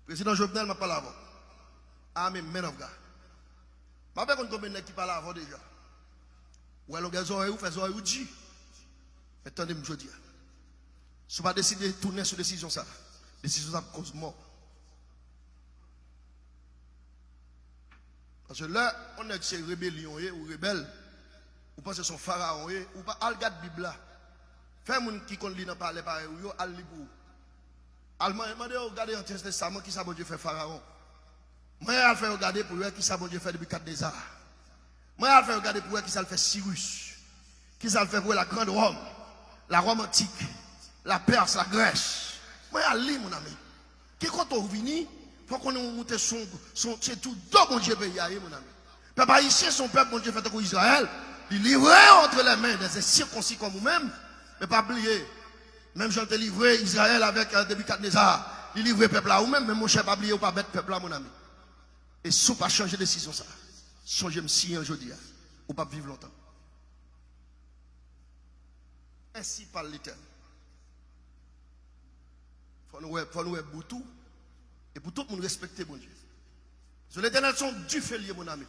Président Jovenel m'a parlé avant. I'm a man of God. Je ne sais pas combien de gens qui parlent avant déjà. Ou alors, vous faites ou dit. Attendez, je dis. Si vous ne décidez de tourner sur décision, ça. Décision, ça cause mort. Parce que là, on est ces rébellions ou rebelles. Ou pensez que son pharaon ou pas al gade Bible là. Fait moun qui kon li nan parler pareil ou yo al li pour. Allemand demandé regarder Ancien Testament qui ça bon Dieu fait pharaon. Moi al fait regarder pour voir qui ça bon Dieu fait depuis 4 des arts. Moi al fait regarder pour voir qui ça le fait Cyrus. Qui ça le fait pour la grande Rome, la Rome antique, la Perse, la Grèce. Moi al li mon ami. Qui quand on vini, faut qu'on monte son c'est tout deux bon Dieu pays mon ami. Peuple haïtien son peuple bon Dieu fait comme Israël. Il livré entre les mains des circoncis comme vous-même, mais pas oublier. Même j'en ai livré Israël avec depuis 4 Nézar. Il livré peuple là ou même, mais mon cher pas oublier ou pas bête peuple là mon ami. Et si vous pas changer de décision ça, changez me si aujourd'hui, ou pas vivre longtemps. Ainsi parle l'Éternel. Faut nous être boutou et pour tout le monde respecter bon Dieu. Sur l'Éternel sont du félier mon ami.